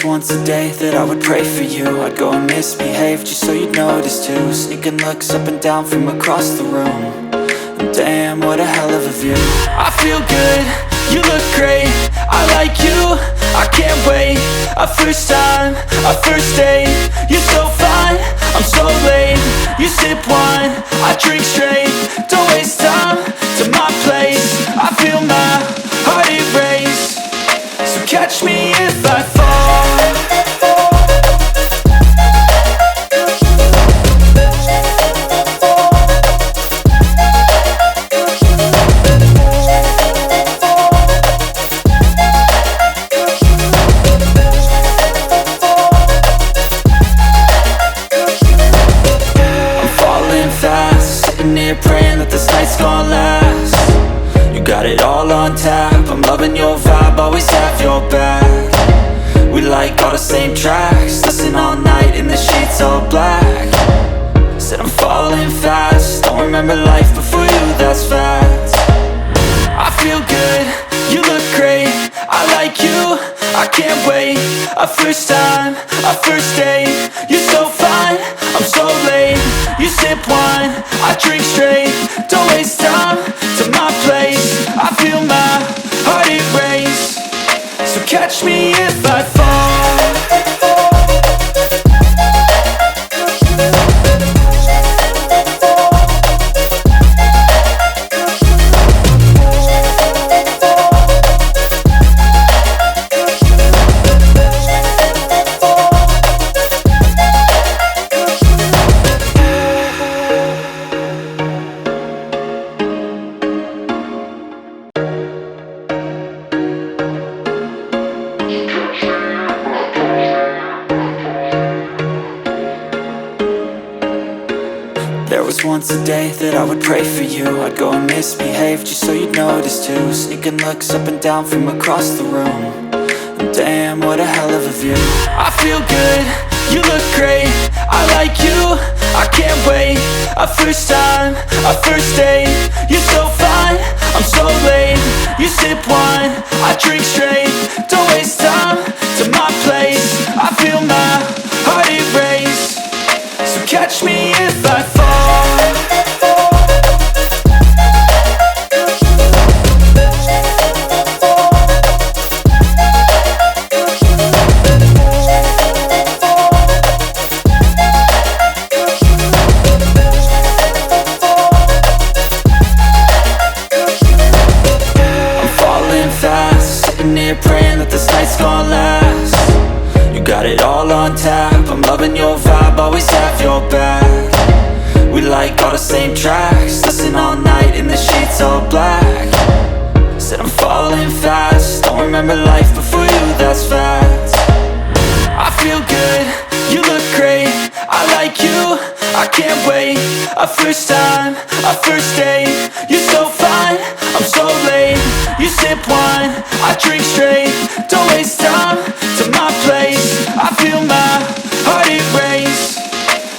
once a day that I would pray for you. I'd go and misbehave just so you'd notice too. Sneaking looks up and down from across the room. And damn, what a hell of a view. I feel good, you look great, I like you, I can't wait. A first time, a first date, you're so fine, I'm so late. You sip wine, I drink straight. Don't waste time to my place. I feel my heart erase. So catch me if I fall. Praying that this night's gonna last. You got it all on tap, I'm loving your vibe, always have your back. We like all the same tracks, listen all night in the sheets all black. Said I'm falling fast, don't remember life before you, that's fact. I feel good, you look great, I like you, I can't wait. A first time, a first date, you're so fine, I'm so late. You sip wine, I drink straight. Don't waste time to my place. I feel my heart erase. So catch me if I fall. Once a day that I would pray for you. I'd go and misbehave just so you'd notice too. Sneaking looks up and down from across the room. And damn, what a hell of a view. I feel good, you look great, I like you, I can't wait. A first time, a first date, you're so fine, I'm so late. You sip wine, I drink straight. Don't waste time to my place. I feel my heart erase. So catch me if I fall. Praying that this night's gonna last. You got it all on tap, I'm loving your vibe, always have your back. We like all the same tracks, listen all night in the sheets all black. Said I'm falling fast, don't remember life before you, that's fact. I feel good, you look great, I like you, I can't wait. A first time, a first date, you're so fine, I'm so late. You sip wine, I drink straight. Don't waste time to my place. I feel my heart erase.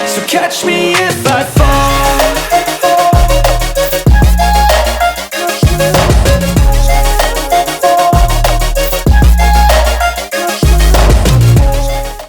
So catch me if I fall.